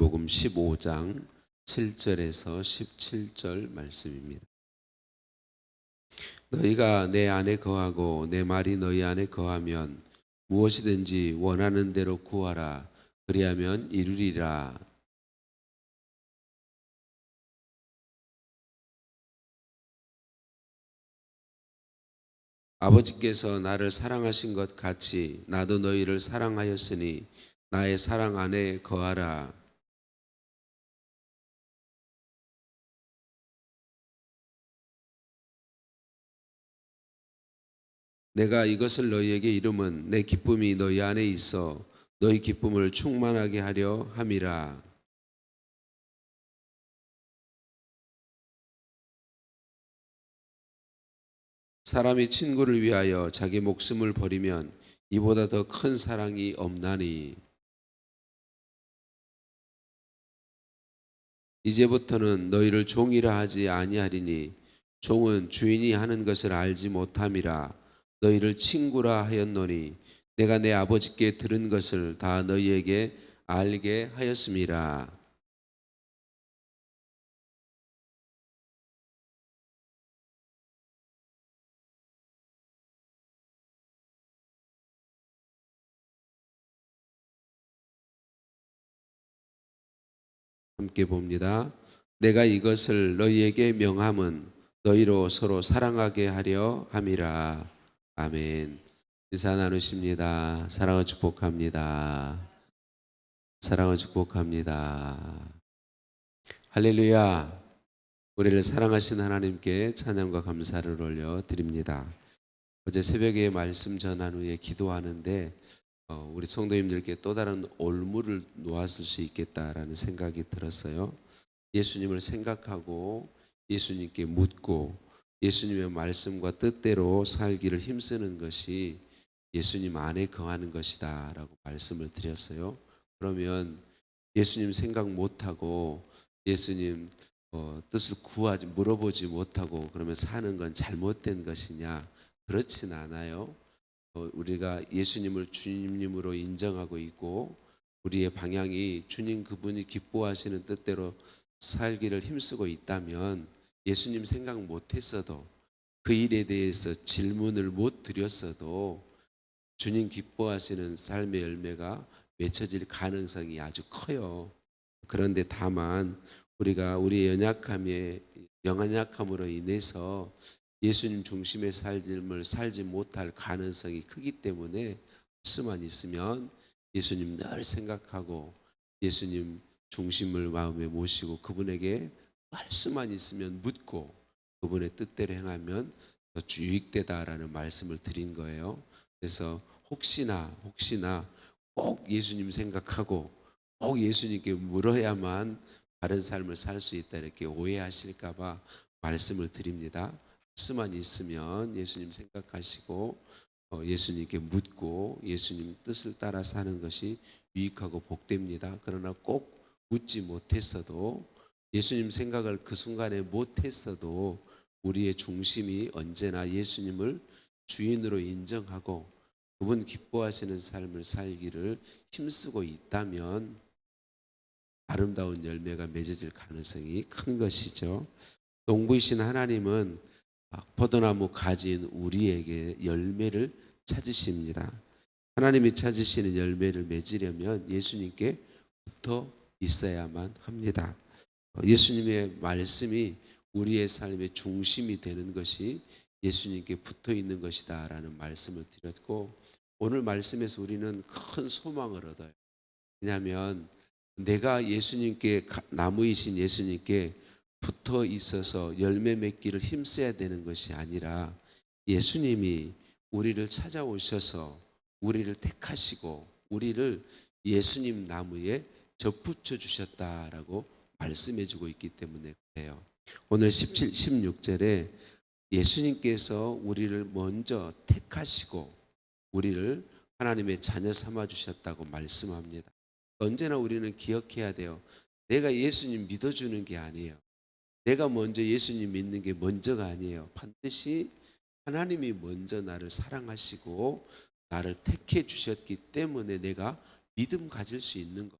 마태복음 15장 7절에서 17절 말씀입니다. 너희가 내 안에 거하고 내 말이 너희 안에 거하면 무엇이든지 원하는 대로 구하라. 그리하면 이루리라. 아버지께서 나를 사랑하신 것 같이 나도 너희를 사랑하였으니 나의 사랑 안에 거하라. 내가 이것을 너희에게 이름은 내 기쁨이 너희 안에 있어 너희 기쁨을 충만하게 하려 함이라. 사람이 친구를 위하여 자기 목숨을 버리면 이보다 더 큰 사랑이 없나니. 이제부터는 너희를 종이라 하지 아니하리니 종은 주인이 하는 것을 알지 못함이라. 너희를 친구라 하였노니 내가 내 아버지께 들은 것을 다 너희에게 알게 하였음이라. 함께 봅니다. 내가 이것을 너희에게 명함은 너희로 서로 사랑하게 하려 함이라. 아멘. 인사 나누십니다. 사랑을 축복합니다. 사랑을 축복합니다. 할렐루야. 우리를 사랑하신 하나님께 찬양과 감사를 올려드립니다. 어제 새벽에 말씀 전한 후에 기도하는데 우리 성도님들께 또 다른 올무를 놓았을 수 있겠다라는 생각이 들었어요. 예수님을 생각하고 예수님께 묻고 예수님의 말씀과 뜻대로 살기를 힘쓰는 것이 예수님 안에 거하는 것이다 라고 말씀을 드렸어요. 그러면 예수님 생각 못하고 예수님 뜻을 구하지 물어보지 못하고 그러면 사는 건 잘못된 것이냐? 그렇진 않아요. 우리가 예수님을 주님으로 인정하고 있고 우리의 방향이 주님 그분이 기뻐하시는 뜻대로 살기를 힘쓰고 있다면 예수님 생각 못했어도 그 일에 대해서 질문을 못 드렸어도 주님 기뻐하시는 삶의 열매가 맺혀질 가능성이 아주 커요. 그런데 다만 우리가 우리의 연약함으로 인해서 예수님 중심의 삶을 살지 못할 가능성이 크기 때문에 수만 있으면 예수님 늘 생각하고 예수님 중심을 마음에 모시고 그분에게 말씀만 있으면 묻고 그분의 뜻대로 행하면 더 유익되다라는 말씀을 드린 거예요. 그래서 혹시나 꼭 예수님 생각하고 꼭 예수님께 물어야만 바른 삶을 살 수 있다 이렇게 오해하실까 봐 말씀을 드립니다. 수만 있으면 예수님 생각하시고 예수님께 묻고 예수님 뜻을 따라 사는 것이 유익하고 복됩니다. 그러나 꼭 묻지 못했어도 예수님 생각을 그 순간에 못했어도 우리의 중심이 언제나 예수님을 주인으로 인정하고 그분 기뻐하시는 삶을 살기를 힘쓰고 있다면 아름다운 열매가 맺어질 가능성이 큰 것이죠. 농부이신 하나님은 포도나무 가지인 우리에게 열매를 찾으십니다. 하나님이 찾으시는 열매를 맺으려면 예수님께 붙어 있어야만 합니다. 예수님의 말씀이 우리의 삶의 중심이 되는 것이 예수님께 붙어 있는 것이다 라는 말씀을 드렸고 오늘 말씀에서 우리는 큰 소망을 얻어요. 왜냐하면 내가 예수님께 나무이신 예수님께 붙어 있어서 열매 맺기를 힘써야 되는 것이 아니라 예수님이 우리를 찾아오셔서 우리를 택하시고 우리를 예수님 나무에 접붙여 주셨다라고 말씀해 주고 있기 때문에 그래요. 오늘 17, 16절에 예수님께서 우리를 먼저 택하시고 우리를 하나님의 자녀 삼아 주셨다고 말씀합니다. 언제나 우리는 기억해야 돼요. 내가 예수님 믿어주는 게 아니에요. 내가 먼저 예수님 믿는 게 먼저가 아니에요. 반드시 하나님이 먼저 나를 사랑하시고 나를 택해 주셨기 때문에 내가 믿음 가질 수 있는 것.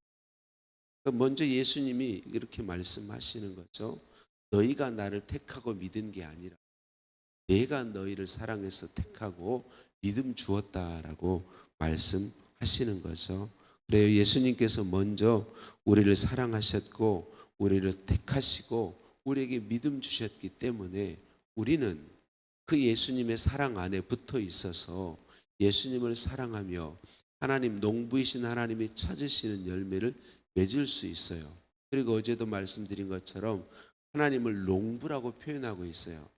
먼저 예수님이 이렇게 말씀하시는 거죠. 너희가 나를 택하고 믿은 게 아니라 내가 너희를 사랑해서 택하고 믿음 주었다라고 말씀하시는 거죠. 그래요. 예수님께서 먼저 우리를 사랑하셨고 우리를 택하시고 우리에게 믿음 주셨기 때문에 우리는 그 예수님의 사랑 안에 붙어 있어서 예수님을 사랑하며 하나님 농부이신 하나님이 찾으시는 열매를 맺을 수 있어요. 그리고 어제도 말씀드린 것처럼 하나님을 농부라고 표현하고 있어요.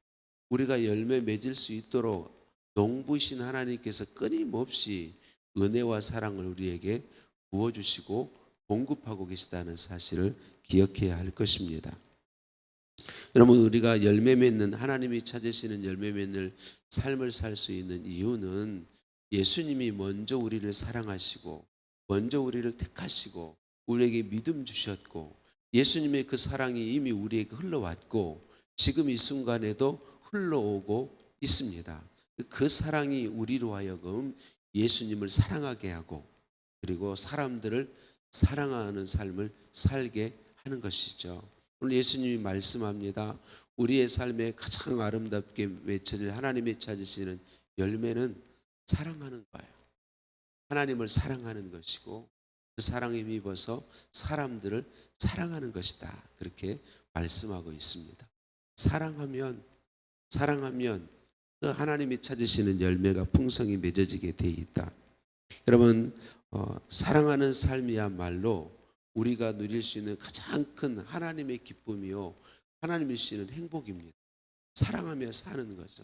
우리가 열매 맺을 수 있도록 농부이신 하나님께서 끊임없이 은혜와 사랑을 우리에게 부어주시고 공급하고 계시다는 사실을 기억해야 할 것입니다. 여러분, 우리가 열매 맺는 하나님이 찾으시는 열매 맺는 삶을 살 수 있는 이유는 예수님이 먼저 우리를 사랑하시고 먼저 우리를 택하시고 우리에게 믿음 주셨고 예수님의 그 사랑이 이미 우리에게 흘러왔고 지금 이 순간에도 흘러오고 있습니다. 그 사랑이 우리로 하여금 예수님을 사랑하게 하고 그리고 사람들을 사랑하는 삶을 살게 하는 것이죠. 오늘 예수님이 말씀합니다. 우리의 삶에 가장 아름답게 맺혀질 하나님이 찾으시는 열매는 사랑하는 거예요. 하나님을 사랑하는 것이고 그 사랑에 입어서 사람들을 사랑하는 것이다. 그렇게 말씀하고 있습니다. 사랑하면 그 하나님이 찾으시는 열매가 풍성히 맺어지게 돼 있다. 여러분, 사랑하는 삶이야말로 우리가 누릴 수 있는 가장 큰 하나님의 기쁨이요 하나님이 주시는 행복입니다. 사랑하며 사는 거죠.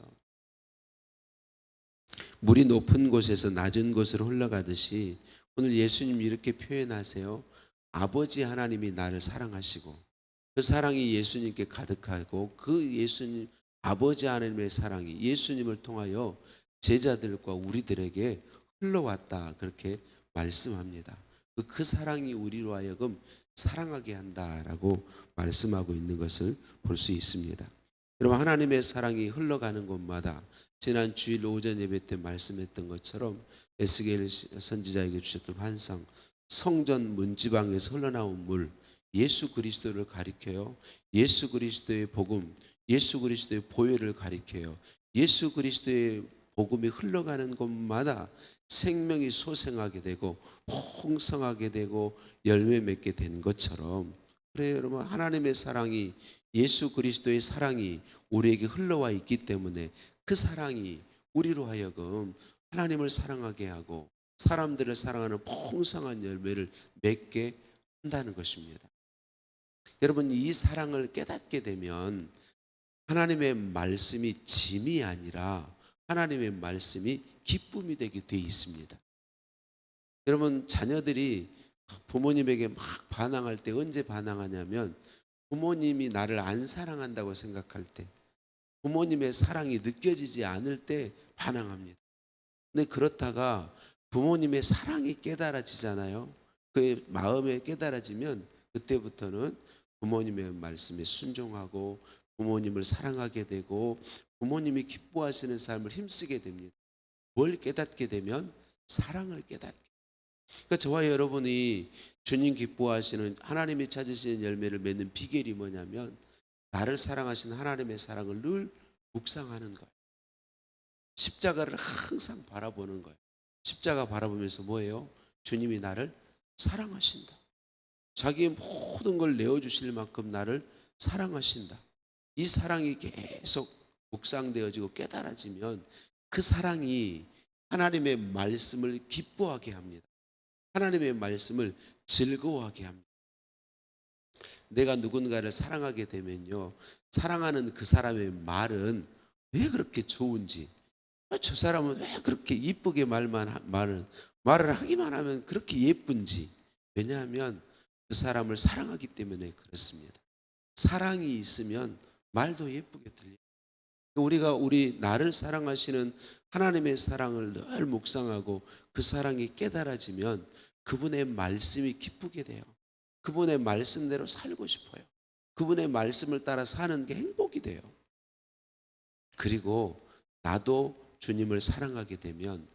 물이 높은 곳에서 낮은 곳으로 흘러가듯이 오늘 예수님이 이렇게 표현하세요. 아버지 하나님이 나를 사랑하시고 그 사랑이 예수님께 가득하고 그 예수님 아버지 하나님의 사랑이 예수님을 통하여 제자들과 우리들에게 흘러왔다. 그렇게 말씀합니다. 그 사랑이 우리로 하여금 사랑하게 한다라고 말씀하고 있는 것을 볼 수 있습니다. 여러분, 하나님의 사랑이 흘러가는 곳마다 지난 주일 오전 예배 때 말씀했던 것처럼 에스겔 선지자에게 주셨던 환상, 성전 문지방에서 흘러나온 물, 예수 그리스도를 가리켜요. 예수 그리스도의 복음, 예수 그리스도의 보혈을 가리켜요. 예수 그리스도의 복음이 흘러가는 곳마다 생명이 소생하게 되고 풍성하게 되고 열매 맺게 된 것처럼 그래요. 여러분, 하나님의 사랑이 예수 그리스도의 사랑이 우리에게 흘러와 있기 때문에 그 사랑이 우리로 하여금 하나님을 사랑하게 하고 사람들을 사랑하는 풍성한 열매를 맺게 한다는 것입니다. 여러분, 이 사랑을 깨닫게 되면 하나님의 말씀이 짐이 아니라 하나님의 말씀이 기쁨이 되게 돼 있습니다. 여러분, 자녀들이 부모님에게 막 반항할 때 언제 반항하냐면 부모님이 나를 안 사랑한다고 생각할 때 부모님의 사랑이 느껴지지 않을 때 반항합니다. 근데 그렇다가 부모님의 사랑이 깨달아지잖아요. 그의 마음에 깨달아지면 그때부터는 부모님의 말씀에 순종하고 부모님을 사랑하게 되고 부모님이 기뻐하시는 삶을 힘쓰게 됩니다. 뭘 깨닫게 되면 사랑을 깨닫게. 그러니까 저와 여러분이 주님 기뻐하시는 하나님이 찾으시는 열매를 맺는 비결이 뭐냐면 나를 사랑하시는 하나님의 사랑을 늘 묵상하는 거예요. 십자가를 항상 바라보는 거예요. 십자가 바라보면서 뭐예요? 주님이 나를 사랑하신다. 자기의 모든 걸 내어주실 만큼 나를 사랑하신다. 이 사랑이 계속 묵상되어지고 깨달아지면 그 사랑이 하나님의 말씀을 기뻐하게 합니다. 하나님의 말씀을 즐거워하게 합니다. 내가 누군가를 사랑하게 되면요, 사랑하는 그 사람의 말은 왜 그렇게 좋은지, 저 사람은 왜 그렇게 이쁘게 말을 하기만 하면 그렇게 예쁜지. 왜냐하면 그 사람을 사랑하기 때문에 그렇습니다. 사랑이 있으면 말도 예쁘게 들려요. 우리가 나를 사랑하시는 하나님의 사랑을 늘 묵상하고 그 사랑이 깨달아지면 그분의 말씀이 기쁘게 돼요. 그분의 말씀대로 살고 싶어요. 그분의 말씀을 따라 사는 게 행복이 돼요. 그리고 나도 주님을 사랑하게 되면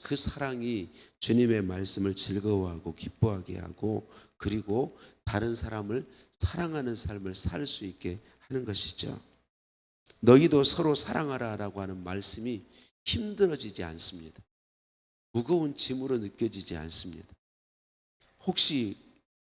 그 사랑이 주님의 말씀을 즐거워하고 기뻐하게 하고, 그리고 다른 사람을 사랑하는 삶을 살 수 있게 하는 것이죠. 너희도 서로 사랑하라라고 하는 말씀이 힘들어지지 않습니다. 무거운 짐으로 느껴지지 않습니다. 혹시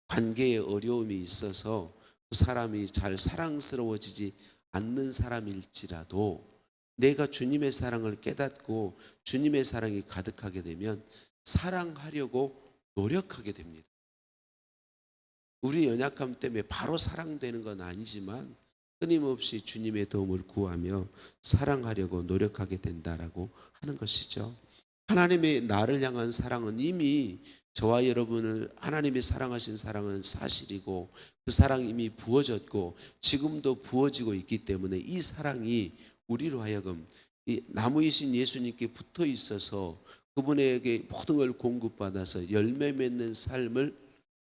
관계에 어려움이 있어서 그 사람이 잘 사랑스러워지지 않는 사람일지라도 내가 주님의 사랑을 깨닫고 주님의 사랑이 가득하게 되면 사랑하려고 노력하게 됩니다. 우리 연약함 때문에 바로 사랑되는 건 아니지만 끊임없이 주님의 도움을 구하며 사랑하려고 노력하게 된다라고 하는 것이죠. 하나님의 나를 향한 사랑은 이미 저와 여러분을 하나님이 사랑하신 사랑은 사실이고, 그 사랑이 이미 부어졌고 지금도 부어지고 있기 때문에 이 사랑이 우리로 하여금 이 나무이신 예수님께 붙어 있어서 그분에게 모든 걸 공급받아서 열매 맺는 삶을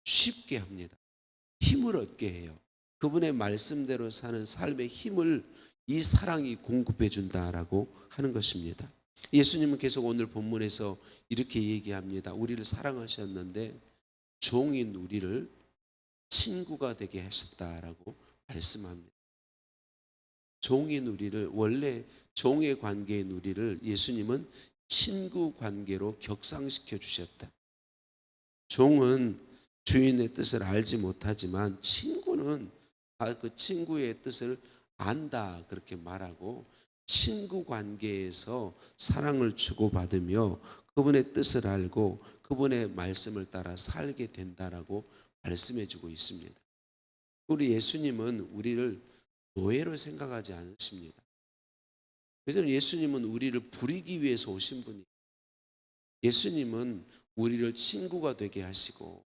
쉽게 합니다. 힘을 얻게 해요. 그분의 말씀대로 사는 삶의 힘을 이 사랑이 공급해 준다라고 하는 것입니다. 예수님은 계속 오늘 본문에서 이렇게 얘기합니다. 우리를 사랑하셨는데 종인 우리를 친구가 되게 하셨다라고 말씀합니다. 종인 우리를, 원래 종의 관계인 우리를 예수님은 친구 관계로 격상시켜 주셨다. 종은 주인의 뜻을 알지 못하지만 친구는 그 친구의 뜻을 안다, 그렇게 말하고 친구 관계에서 사랑을 주고받으며 그분의 뜻을 알고 그분의 말씀을 따라 살게 된다라고 말씀해 주고 있습니다. 우리 예수님은 우리를 노예로 생각하지 않으십니다. 왜냐하면 예수님은 우리를 부리기 위해서 오신 분이에요. 예수님은 우리를 친구가 되게 하시고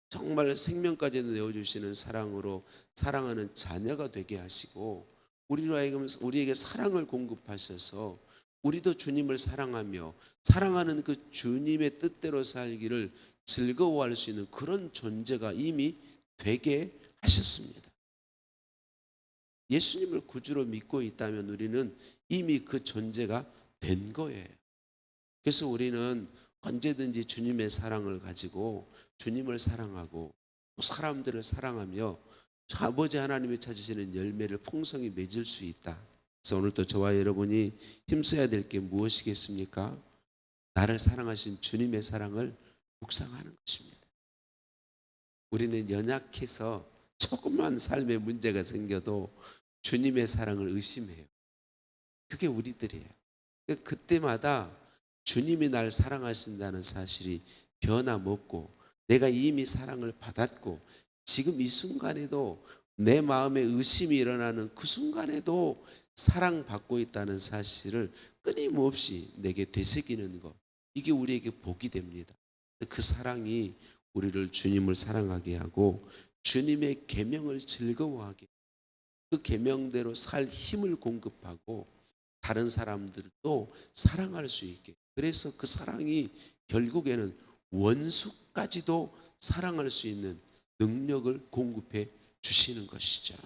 정말 생명까지 내어주시는 사랑으로 사랑하는 자녀가 되게 하시고, 우리로 하여금 우리에게 사랑을 공급하셔서 우리도 주님을 사랑하며 사랑하는 그 주님의 뜻대로 살기를 즐거워할 수 있는 그런 존재가 이미 되게 하셨습니다. 예수님을 구주로 믿고 있다면 우리는 이미 그 존재가 된 거예요. 그래서 우리는 언제든지 주님의 사랑을 가지고 주님을 사랑하고 사람들을 사랑하며 아버지 하나님이 찾으시는 열매를 풍성히 맺을 수 있다. 그래서 오늘 또 저와 여러분이 힘써야 될 게 무엇이겠습니까? 나를 사랑하신 주님의 사랑을 묵상하는 것입니다. 우리는 연약해서 조금만 삶에 문제가 생겨도 주님의 사랑을 의심해요. 그게 우리들이에요. 그때마다 주님이 날 사랑하신다는 사실이 변함없고 내가 이미 사랑을 받았고 지금 이 순간에도 내 마음에 의심이 일어나는 그 순간에도 사랑받고 있다는 사실을 끊임없이 내게 되새기는 것, 이게 우리에게 복이 됩니다. 그 사랑이 우리를 주님을 사랑하게 하고 주님의 계명을 즐거워하게, 그 계명대로 살 힘을 공급하고 다른 사람들도 사랑할 수 있게, 그래서 그 사랑이 결국에는 원수까지도 사랑할 수 있는 능력을 공급해 주시는 것이죠.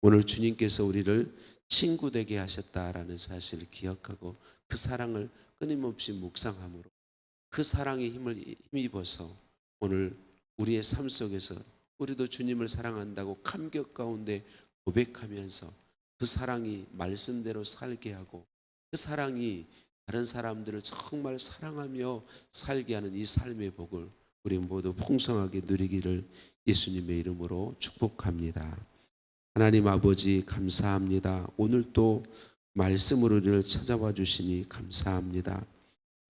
오늘 주님께서 우리를 친구 되게 하셨다라는 사실을 기억하고 그 사랑을 끊임없이 묵상함으로 그 사랑의 힘을 힘입어서 오늘 우리의 삶 속에서 우리도 주님을 사랑한다고 감격 가운데 고백하면서 그 사랑이 말씀대로 살게 하고 그 사랑이 다른 사람들을 정말 사랑하며 살게 하는 이 삶의 복을 우리 모두 풍성하게 누리기를 예수님의 이름으로 축복합니다. 하나님 아버지 감사합니다. 오늘 또 말씀으로 우리를 찾아와 주시니 감사합니다.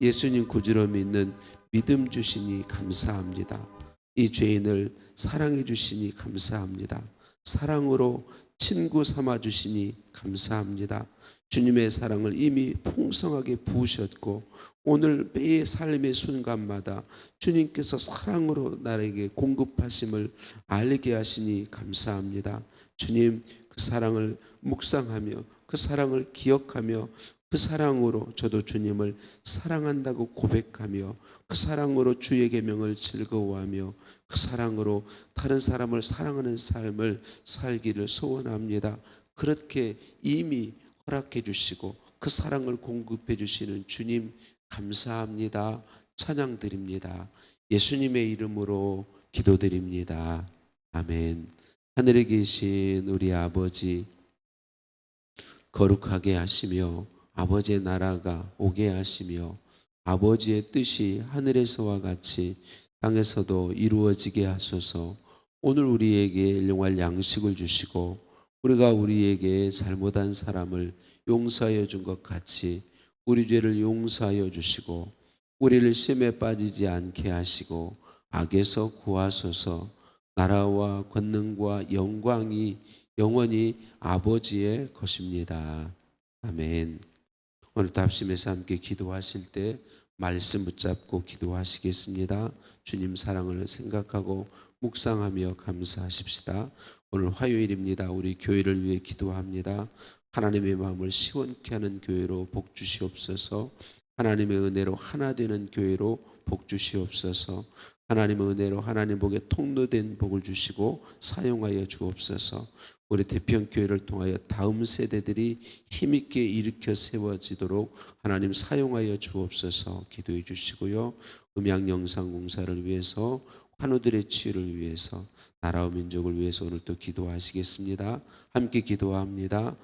예수님 구주로 믿는 믿음 주시니 감사합니다. 이 죄인을 사랑해 주시니 감사합니다. 사랑으로 친구 삼아 주시니 감사합니다. 주님의 사랑을 이미 풍성하게 부으셨고 오늘 매의 삶의 순간마다 주님께서 사랑으로 나에게 공급하심을 알게 하시니 감사합니다. 주님, 그 사랑을 묵상하며 그 사랑을 기억하며 그 사랑으로 저도 주님을 사랑한다고 고백하며 그 사랑으로 주의 계명을 즐거워하며 그 사랑으로 다른 사람을 사랑하는 삶을 살기를 소원합니다. 그렇게 이미 허락해 주시고 그 사랑을 공급해 주시는 주님, 감사합니다. 찬양 드립니다. 예수님의 이름으로 기도드립니다. 아멘. 하늘에 계신 우리 아버지, 거룩하게 하시며 아버지의 나라가 오게 하시며 아버지의 뜻이 하늘에서와 같이 땅에서도 이루어지게 하소서. 오늘 우리에게 일용할 양식을 주시고 우리가 우리에게 잘못한 사람을 용서하여 준 것 같이 우리 죄를 용서하여 주시고 우리를 시험에 빠지지 않게 하시고 악에서 구하소서. 나라와 권능과 영광이 영원히 아버지의 것입니다. 아멘. 오늘도 합심해서 함께 기도하실 때 말씀 붙잡고 기도하시겠습니다. 주님 사랑을 생각하고 묵상하며 감사하십시다. 오늘 화요일입니다. 우리 교회를 위해 기도합니다. 하나님의 마음을 시원케 하는 교회로 복 주시옵소서. 하나님의 은혜로 하나 되는 교회로 복 주시옵소서. 하나님의 은혜로 하나님 복에 통로된 복을 주시고 사용하여 주옵소서. 우리 대평교회를 통하여 다음 세대들이 힘있게 일으켜 세워지도록 하나님 사용하여 주옵소서. 기도해 주시고요. 음향 영상 공사를 위해서 환우들의 치유를 위해서 나라와 민족을 위해서 오늘 또 기도하시겠습니다. 함께 기도합니다.